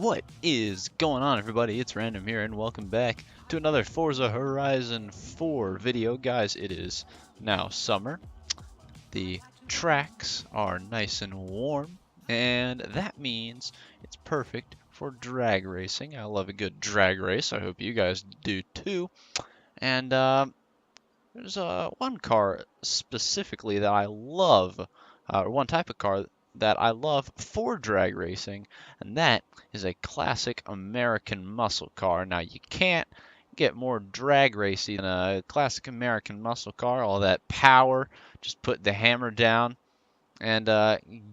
What is going on, everybody? It's Random here, and welcome back to another Forza Horizon 4 video. Guys, it is now summer. The tracks are nice and warm, and that means it's perfect for drag racing. I love a good drag race. I hope you guys do too. And there's one car specifically that I love, or one type of car that I love for drag racing, and that is a classic American muscle car. Now, you can't get more drag racy than a classic American muscle car. All that power, just put the hammer down and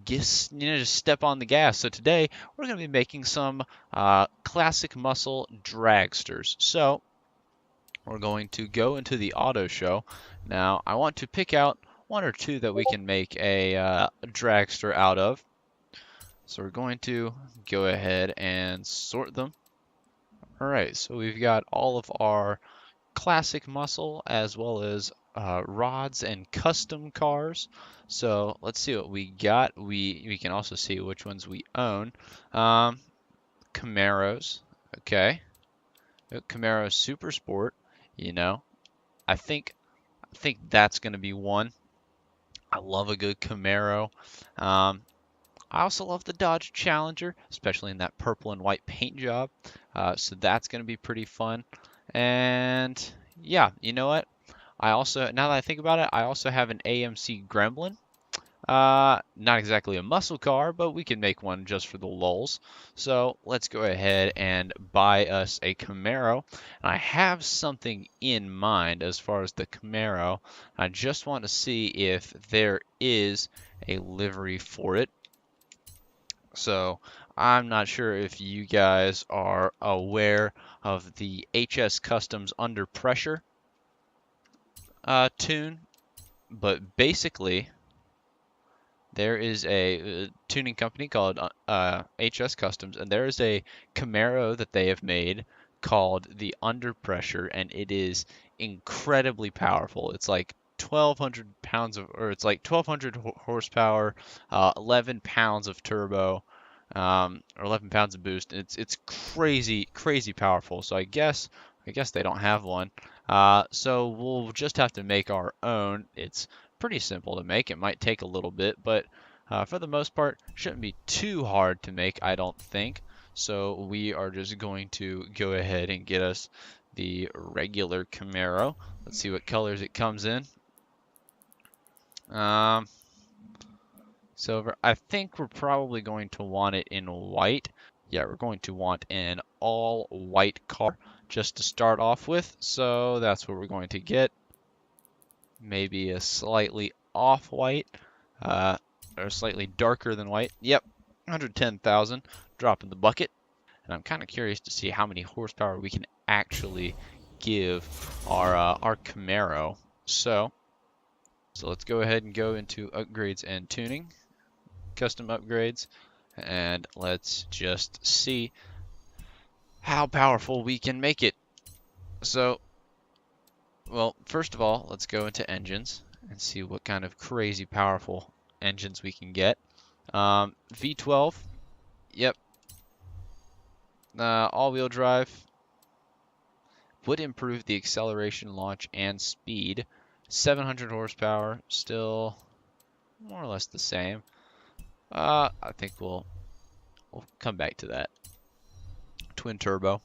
just step on the gas. So today we're going to be making some classic muscle dragsters. So we're going to go into the auto show. Now, I want to pick out one or two that we can make a dragster out of. So we're going to go ahead and sort them. Alright, so we've got all of our classic muscle as well as rods and custom cars. So let's see what we got. We can also see which ones we own. Camaros, okay. Camaro Super Sport, you know. I think that's going to be one. I love a good Camaro. I also love the Dodge Challenger, especially in that purple and white paint job. So that's going to be pretty fun. And yeah, you know what? I also, now that I think about it, I also have an AMC Gremlin. Not exactly a muscle car, but we can make one just for the lulz. So let's go ahead and buy us a Camaro. And I have something in mind as far as the Camaro. I just want to see if there is a livery for it. So I'm not sure if you guys are aware of the HS Customs Under Pressure tune, but basically there is a tuning company called HS Customs, and there is a Camaro that they have made called the Under Pressure, and it is incredibly powerful. It's like 1,200 pounds of, or it's like 1,200 horsepower, 11 pounds of turbo, or 11 pounds of boost. It's crazy powerful. So I guess they don't have one. So we'll just have to make our own. It's pretty simple to make. It might take a little bit, but for the most part, shouldn't be too hard to make, I don't think. So we are just going to go ahead and get us the regular Camaro. Let's see what colors it comes in. Silver. I think we're probably going to want it in white. Yeah, we're going to want an all white car just to start off with. So that's what we're going to get. Maybe a slightly off-white, or slightly darker than white. Yep, 110,000, drop in the bucket. And I'm kind of curious to see how many horsepower we can actually give our Camaro. So let's go ahead and go into upgrades and tuning, custom upgrades, and let's just see how powerful we can make it. So, well, first of all, let's go into engines and see what kind of crazy powerful engines we can get. V12, yep. All-wheel drive would improve the acceleration, launch, and speed. 700 horsepower, still more or less the same. I think we'll come back to that. Twin turbo,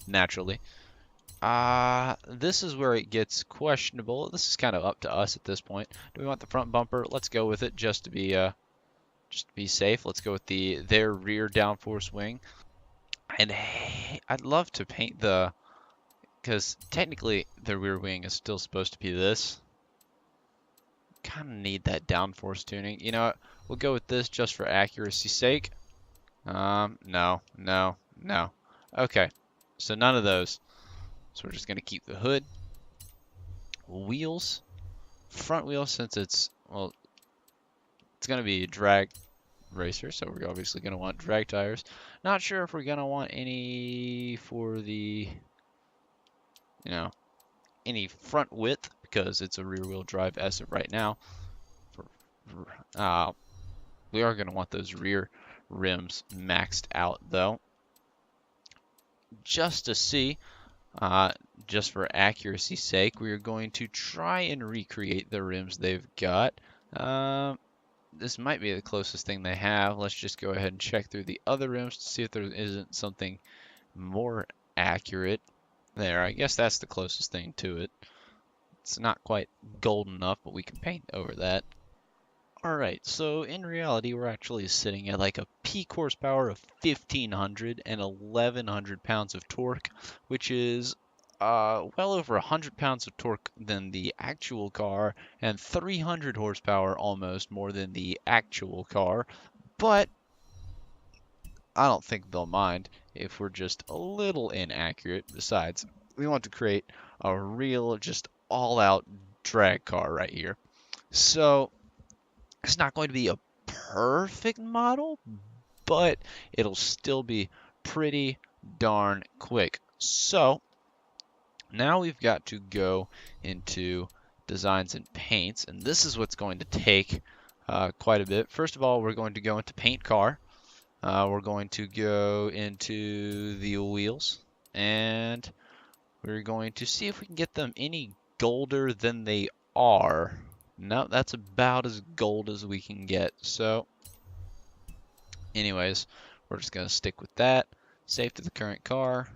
naturally. This is where it gets questionable. This is kind of up to us at this point. Do we want the front bumper? Let's go with it just to be safe. Let's go with their rear downforce wing. And hey, I'd love to paint because technically the rear wing is still supposed to be this. Kind of need that downforce tuning. You know what? We'll go with this just for accuracy's sake. No. Okay, so none of those. So we're just going to keep the hood. Wheels. Front wheels, since it's going to be a drag racer, so we're obviously going to want drag tires. Not sure if we're going to want any for the, any front width, because it's a rear wheel drive as of right now. We are going to want those rear rims maxed out, though. just to see, just for accuracy's sake, we are going to try and recreate the rims they've got. This might be the closest thing they have. Let's just go ahead and check through the other rims to see if there isn't something more accurate. There, I guess that's the closest thing to it. It's not quite gold enough, but we can paint over that. Alright, so in reality, we're actually sitting at like a peak horsepower of 1500 and 1100 pounds of torque, which is well over 100 pounds of torque than the actual car and 300 horsepower almost more than the actual car. But I don't think they'll mind if we're just a little inaccurate. Besides, we want to create a real, just all-out drag car right here. So it's not going to be a perfect model, but it'll still be pretty darn quick. So now we've got to go into designs and paints, and this is what's going to take quite a bit. First of all, we're going to go into paint car. We're going to go into the wheels, and we're going to see if we can get them any golder than they are. No, that's about as gold as we can get. So, anyways, we're just going to stick with that. Save to the current car.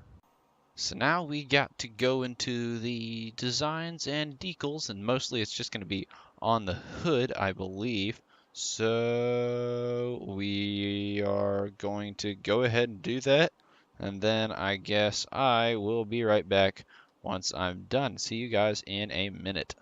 So now we got to go into the designs and decals, and mostly it's just going to be on the hood, I believe. So we are going to go ahead and do that, and then I guess I will be right back once I'm done. See you guys in a minute.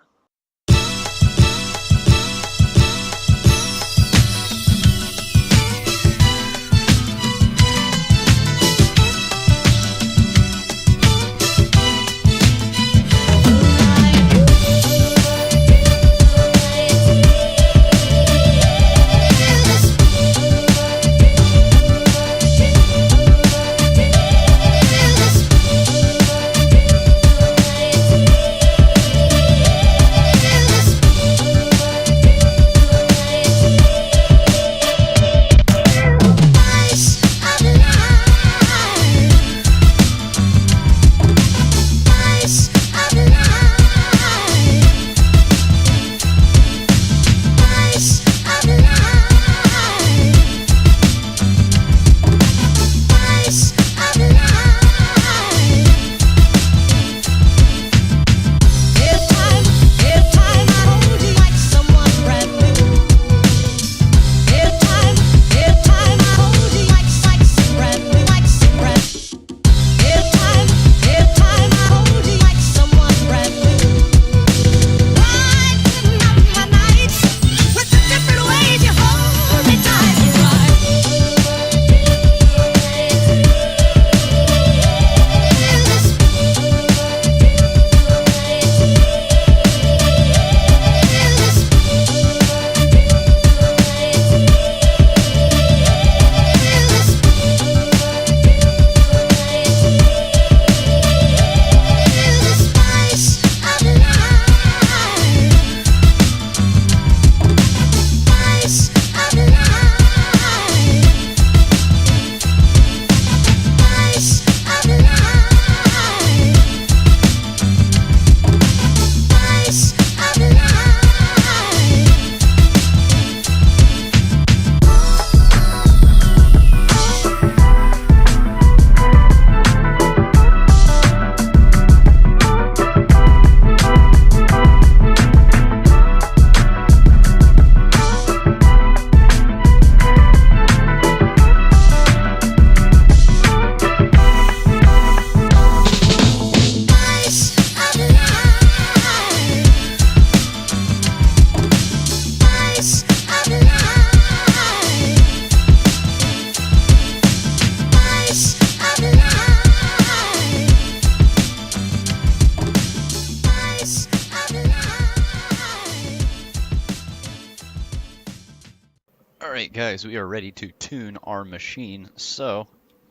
Alright guys, we are ready to tune our machine, so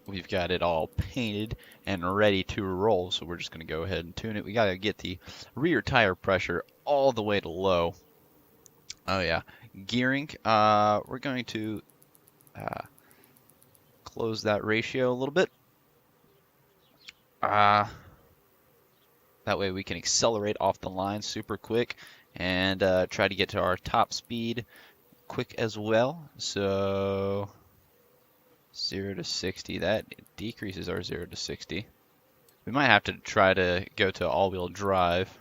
we've got it all painted and ready to roll, so we're just going to go ahead and tune it. We got to get the rear tire pressure all the way to low. Oh yeah, gearing, we're going to close that ratio a little bit. That way we can accelerate off the line super quick and try to get to our top speed quick as well. So 0 to 60, that decreases our 0 to 60. We might have to try to go to all-wheel drive.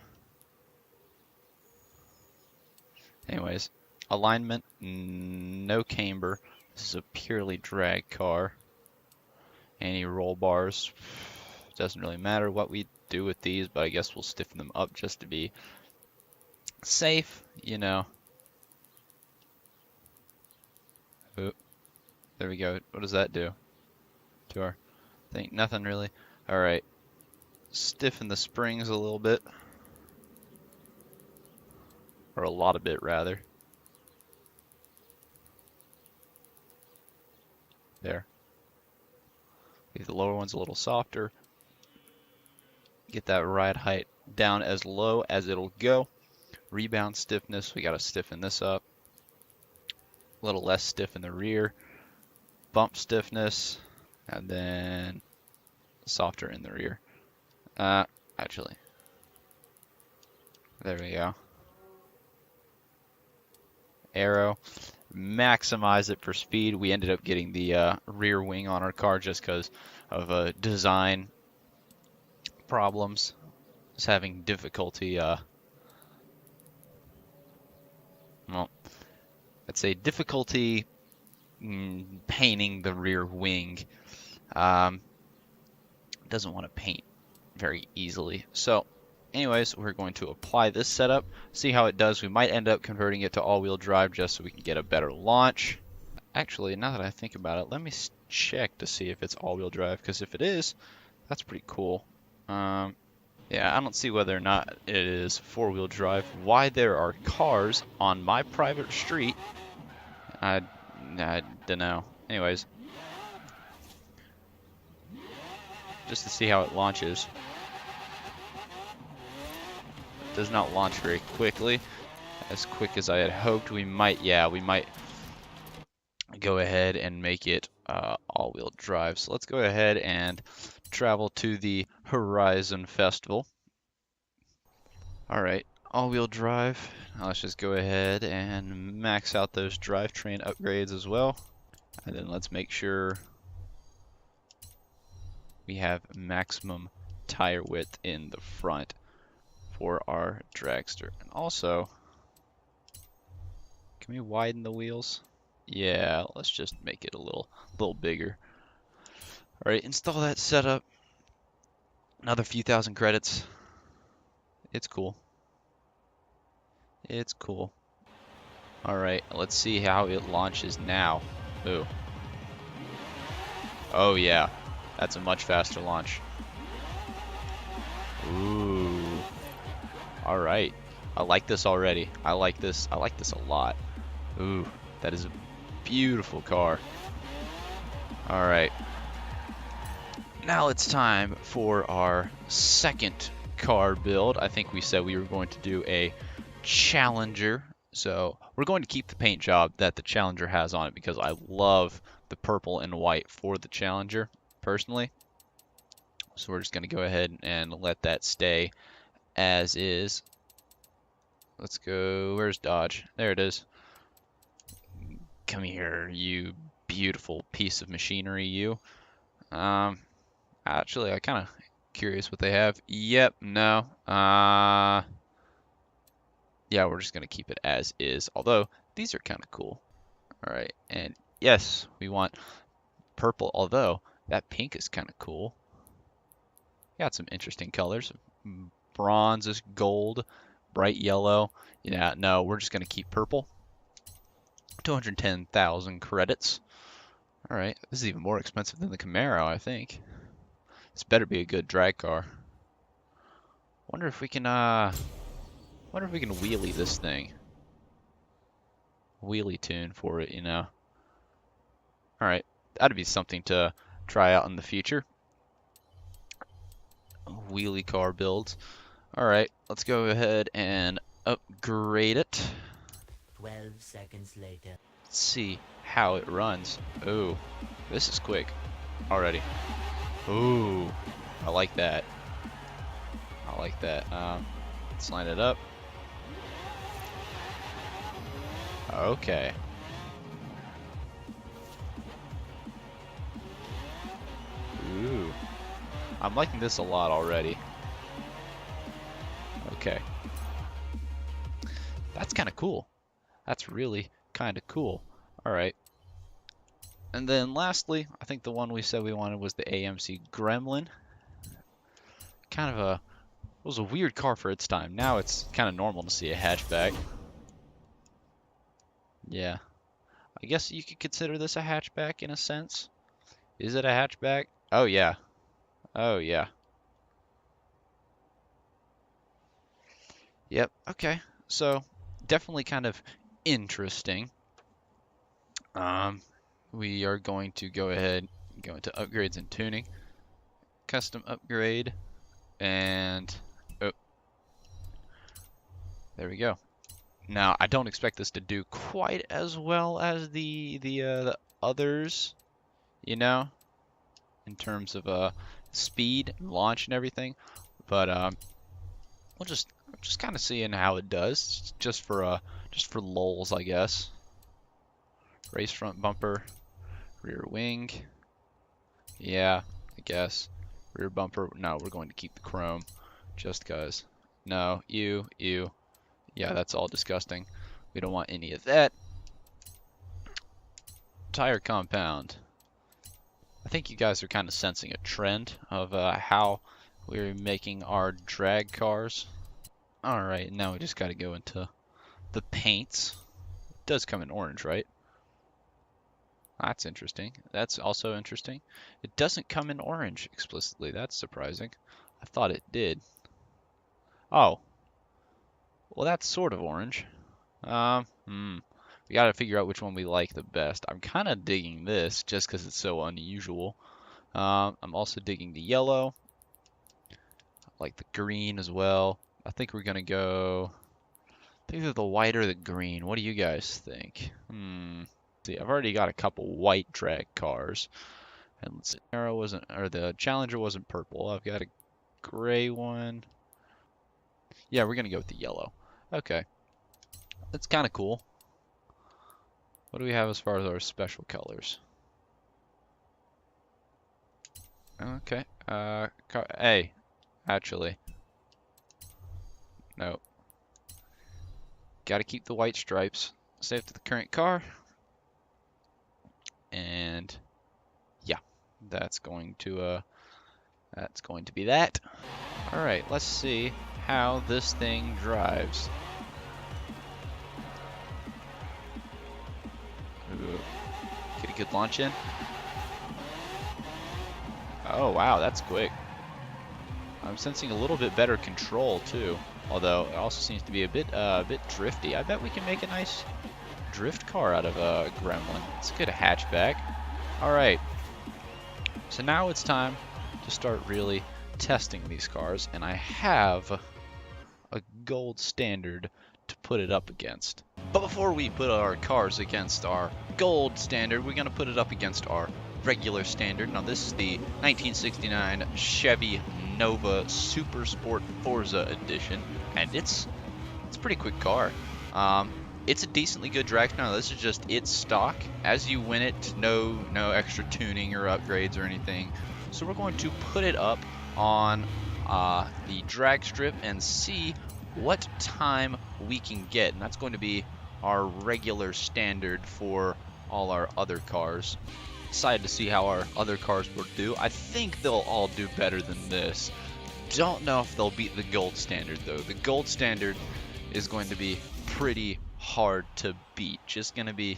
Anyways, alignment, no camber. This is a purely drag car. Any roll bars, doesn't really matter what we do with these, but I guess we'll stiffen them up just to be safe, you know. Oh, there we go. What does that do to our thing? Nothing really. All right. Stiffen the springs a little bit. Or a lot of bit, rather. There. Leave the lower ones a little softer. Get that ride height down as low as it'll go. Rebound stiffness, we got to stiffen this up. A little less stiff in the rear. Bump stiffness, and then softer in the rear. Actually, there we go. Aero, maximize it for speed. We ended up getting the rear wing on our car just because of design problems. It's having difficulty, well, I'd say difficulty painting the rear wing. Doesn't want to paint very easily. So anyways, we're going to apply this setup, see how it does. We might end up converting it to all-wheel drive just so we can get a better launch. Actually, now that I think about it, let me check to see if it's all-wheel drive, because if it is, that's pretty cool. Yeah, I don't see whether or not it is four-wheel drive. Why there are cars on my private street, I don't know. Anyways, just to see how it launches. It does not launch very quickly, as quick as I had hoped. We might go ahead and make it all-wheel drive. So let's go ahead and travel to the Horizon Festival. All right, all-wheel drive. Now let's just go ahead and max out those drivetrain upgrades as well. And then let's make sure we have maximum tire width in the front for our dragster. And also, can we widen the wheels? Yeah, let's just make it a little bigger. All right, install that setup. Another few thousand credits. It's cool. It's cool. All right, let's see how it launches now. Ooh. Oh yeah, that's a much faster launch. Ooh. All right, I like this already. I like this a lot. Ooh, that is a beautiful car. All right. Now it's time for our second car build. I think we said we were going to do a Challenger. So we're going to keep the paint job that the Challenger has on it because I love the purple and white for the Challenger personally. So we're just going to go ahead and let that stay as is. Let's go. Where's Dodge? There it is. Come here, you beautiful piece of machinery, you. Actually, I'm kind of curious what they have. Yep, no. Yeah, we're just going to keep it as is. Although, these are kind of cool. All right, and yes, we want purple. Although, that pink is kind of cool. Got some interesting colors. Bronze is gold, bright yellow. Yeah, no, we're just going to keep purple. 210,000 credits. All right, this is even more expensive than the Camaro, I think. This better be a good drag car. Wonder if we can wheelie this thing. Wheelie tune for it, you know. All right, that'd be something to try out in the future. Wheelie car builds. All right, let's go ahead and upgrade it. 12 seconds later. Let's see how it runs. Oh, this is quick already. Ooh, I like that. I like that. Let's line it up. Okay. Ooh. I'm liking this a lot already. Okay. That's kind of cool. That's really kind of cool. All right. And then lastly, I think the one we said we wanted was the AMC Gremlin. Kind of a, it was a weird car for its time. Now it's kind of normal to see a hatchback. Yeah. I guess you could consider this a hatchback in a sense. Is it a hatchback? Oh yeah. Oh yeah. Yep. Okay. So definitely kind of interesting. We are going to go ahead and go into upgrades and tuning. Custom upgrade and oh, there we go. Now I don't expect this to do quite as well as the others, you know, in terms of speed and launch and everything. But we'll just kind of seeing how it does, just for lulz, I guess. Race front bumper, rear wing. Yeah, I guess. Rear bumper. No, we're going to keep the chrome, just cause. No, ew. Yeah, that's all disgusting. We don't want any of that. Tire compound. I think you guys are kind of sensing a trend of how we're making our drag cars. Alright, now we just got to go into the paints. It does come in orange, right? That's interesting. That's also interesting. It doesn't come in orange explicitly. That's surprising. I thought it did. Oh. Well, that's sort of orange. We gotta figure out which one we like the best. I'm kind of digging this just because it's so unusual. I'm also digging the yellow. I like the green as well. I think we're gonna go. I think either the white or the green. What do you guys think? See, I've already got a couple white drag cars, and let's see, Arrow wasn't, or the Challenger wasn't purple. I've got a gray one. Yeah, we're gonna go with the yellow. Okay, that's kind of cool. What do we have as far as our special colors? Okay. Hey, actually, no. Got to keep the white stripes. Save to the current car. And yeah, that's going to be that. All right, let's see how this thing drives. Ooh. Get a good launch in. Oh wow, that's quick. I'm sensing a little bit better control too, although it also seems to be a bit drifty. I bet we can make a nice drift car out of a Gremlin. It's a good hatchback. All right, so now it's time to start really testing these cars, and I have a gold standard to put it up against. But before we put our cars against our gold standard, we're gonna put it up against our regular standard. Now this is the 1969 Chevy Nova Super Sport Forza Edition, and it's a pretty quick car. It's a decently good drag car. Now this is just its stock. As you win it, no extra tuning or upgrades or anything. So we're going to put it up on the drag strip and see what time we can get, and that's going to be our regular standard for all our other cars. Excited to see how our other cars will do. I think they'll all do better than this. Don't know if they'll beat the gold standard though. The gold standard is going to be pretty hard to beat. Just gonna be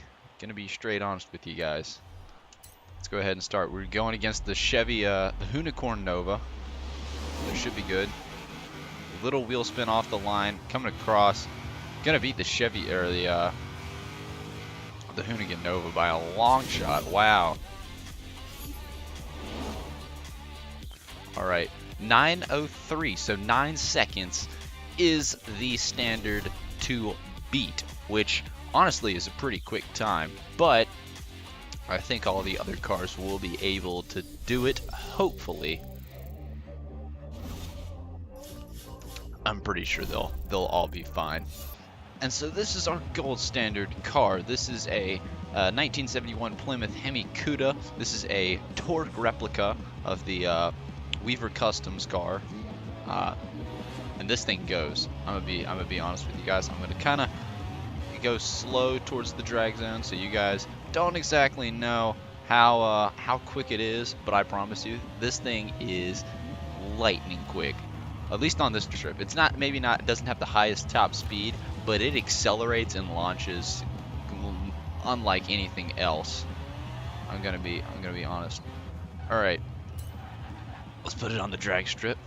straight honest with you guys. Let's go ahead and start. We're going against the Chevy, the Unicorn Nova. That should be good. Little wheel spin off the line, coming across. Gonna beat the Chevy or the Hoonigan Nova by a long shot. Wow. All right, 9:03. So 9 seconds is the standard to beat, which honestly is a pretty quick time. But I think all the other cars will be able to do it, hopefully. I'm pretty sure they'll all be fine. And so this is our gold standard car. This is a 1971 Plymouth Hemi Cuda. This is a torque replica of the Weaver Customs car. And this thing goes. I'm gonna be honest with you guys. I'm gonna kind of go slow towards the drag zone, so you guys don't exactly know how quick it is. But I promise you, this thing is lightning quick. At least on this strip. It's not, maybe not, it doesn't have the highest top speed, but it accelerates and launches unlike anything else. I'm gonna be honest. All right, let's put it on the drag strip.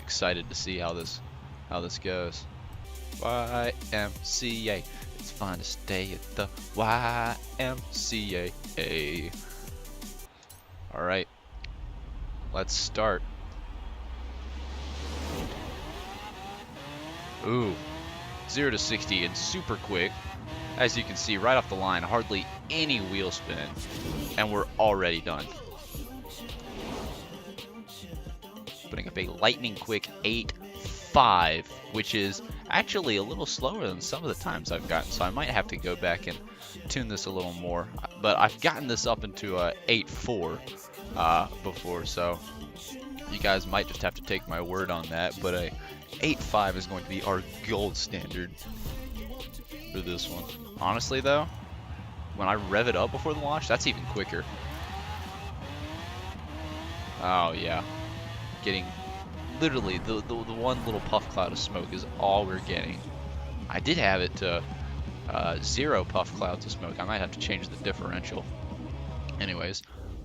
Excited to see how this goes. YMCA. It's fine to stay at the YMCA. All right, let's start. Ooh, 0 to 60 and super quick. As you can see, right off the line, hardly any wheel spin, and we're already done. Putting up a lightning quick 8.5, which is actually a little slower than some of the times I've gotten, so I might have to go back and tune this a little more. But I've gotten this up into a 8.4 before, so you guys might just have to take my word on that. But a 8.5 is going to be our gold standard for this one. Honestly though, when I rev it up before the launch, that's even quicker. Oh yeah, getting literally the one little puff cloud of smoke is all we're getting. I did have it to 0 puff clouds of smoke. I might have to change the differential. Anyways,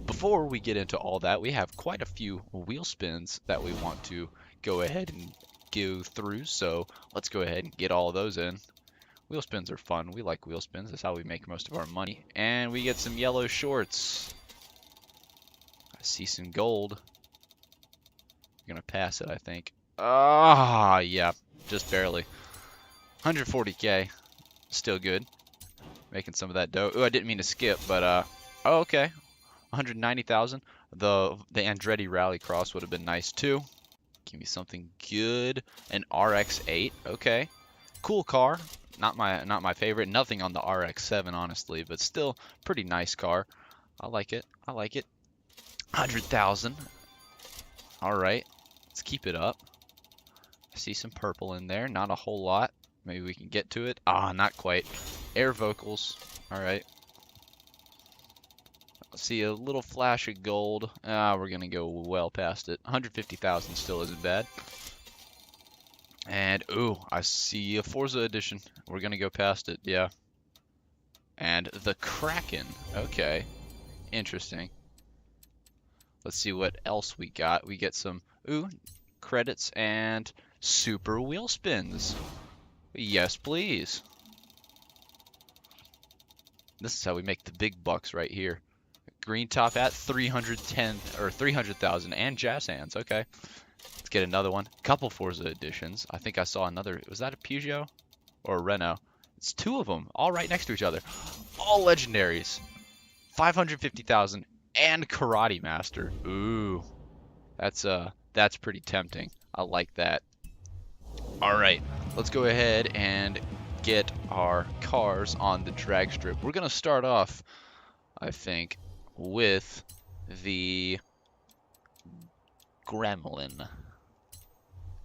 before we get into all that, we have quite a few wheel spins that we want to go ahead and go through, so let's go ahead and get all those in. Wheel spins are fun. We like wheel spins. That's how we make most of our money. And we get some yellow shorts. I see some gold. We're gonna pass it, I think. Ah, yeah, just barely. 140k, still good. Making some of that dough. Ooh, I didn't mean to skip, but oh, okay. 190,000. The Andretti Rallycross would have been nice too. Give me something good. An RX-8. Okay. Cool car. Not my favorite. Nothing on the RX-7, honestly, but still pretty nice car. I like it. I like it. 100,000. All right. Let's keep it up. I see some purple in there. Not a whole lot. Maybe we can get to it. Ah, not quite. Air vocals. All right. See a little flash of gold. Ah, we're gonna go well past it. 150,000 still isn't bad. And ooh, I see a Forza edition. We're gonna go past it, yeah. And the Kraken. Okay, interesting. Let's see what else we got. We get some credits and super wheel spins. Yes, please. This is how we make the big bucks right here. Green top hat, 310 or 300,000, and jazz hands. Okay, let's get another one. Couple Forza editions. I think I saw another. Was that a Peugeot or a Renault? It's two of them, all right next to each other. All legendaries. 550,000 and Karate Master. Ooh, that's pretty tempting. I like that. All right, let's go ahead and get our cars on the drag strip. We're gonna start off, I think, with the Gremlin,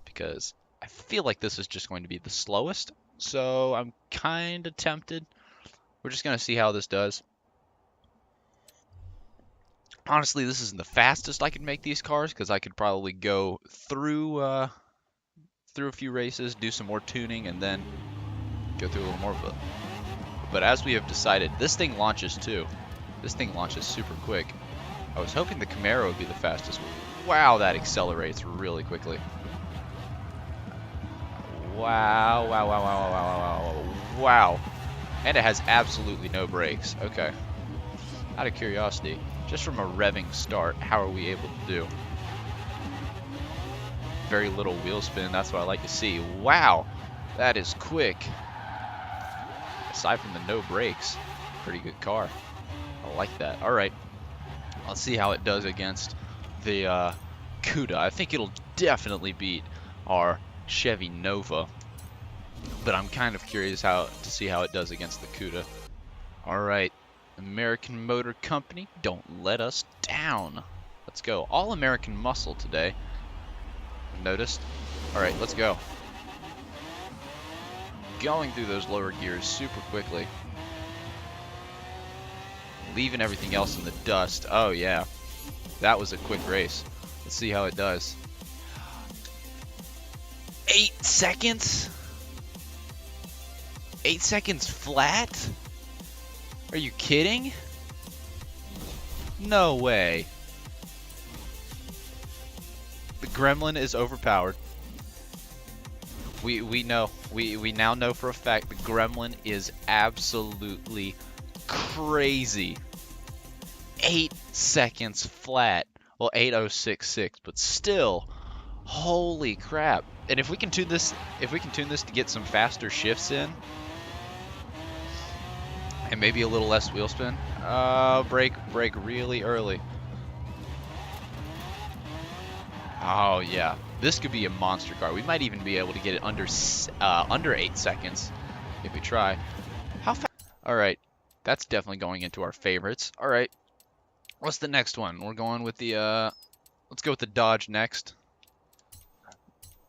because I feel like this is just going to be the slowest, so I'm kind of tempted. We're just going to see how this does. Honestly, this isn't the fastest I could make these cars, because I could probably go through a few races, do some more tuning, and then go through a little more. But as we have decided, this thing launches too. This thing launches super quick. I was hoping the Camaro would be the fastest. Wow, that accelerates really quickly. Wow, wow, wow, wow, wow, wow, wow, wow. And it has absolutely no brakes. Okay. Out of curiosity, just from a revving start, how are we able to do? Very little wheel spin, that's what I like to see. Wow, that is quick. Aside from the no brakes, pretty good car. I like that. All right, let's see how it does against the Cuda. I think it'll definitely beat our Chevy Nova, but I'm kind of curious to see how it does against the Cuda. All right, American Motor Company, don't let us down. Let's go. All American muscle today. Noticed? All right, let's go. Going through those lower gears super quickly. Leaving everything else in the dust. Oh yeah, that was a quick race. Let's see how it does. 8 seconds? 8 seconds flat? Are you kidding? No way. The Gremlin is overpowered. We now know for a fact the Gremlin is absolutely crazy. 8 seconds flat. Well, 8:06.6, but still, holy crap! And if we can tune this, to get some faster shifts in, and maybe a little less wheel spin. Brake really early. Oh yeah, this could be a monster car. We might even be able to get it under 8 seconds if we try. How fast? All right, that's definitely going into our favorites. All right, what's the next one? We're going with the let's go with the Dodge next.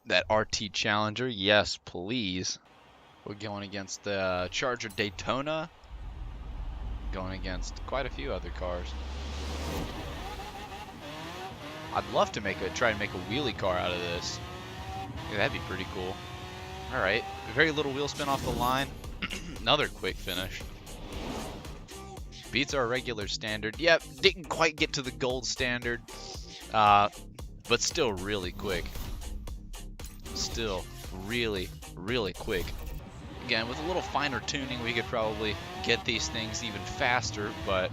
That RT Challenger, yes please. We're going against the Charger Daytona. Going against quite a few other cars. I'd love to try and make a wheelie car out of this. Yeah, that'd be pretty cool. All right, very little wheel spin off the line. Another quick finish. Beats our regular standard. Yep, didn't quite get to the gold standard, but still really quick. Still really quick. Again, with a little finer tuning, we could probably get these things even faster, but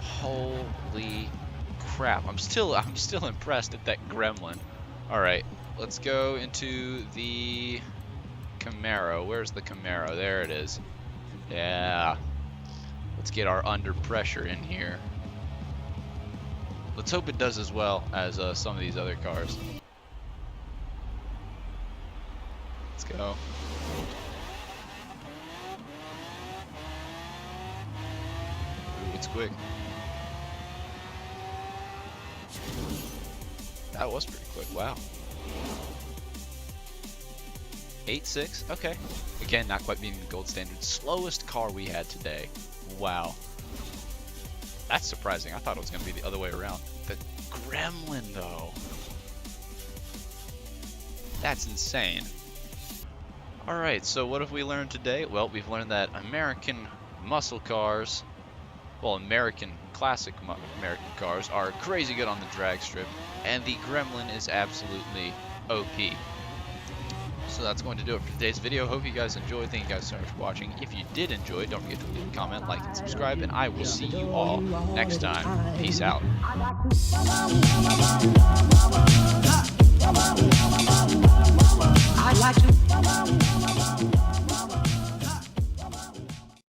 holy crap. I'm still impressed at that Gremlin. All right, let's go into the Camaro. Where's the Camaro? There it is. Yeah. Let's get our under pressure in here. Let's hope it does as well as some of these other cars. Let's go. Ooh, it's quick. That was pretty quick, wow. 8.6, okay. Again, not quite meeting the gold standard. Slowest car we had today. Wow. That's surprising. I thought it was going to be the other way around. The Gremlin, though. That's insane. Alright, so what have we learned today? Well, we've learned that American muscle cars, well, American classic American cars are crazy good on the drag strip, and the Gremlin is absolutely OP. So that's going to do it for today's video. Hope you guys enjoyed. Thank you guys so much for watching. If you did enjoy, don't forget to leave a comment, like, and subscribe, and I will see you all next time. Peace out. I like to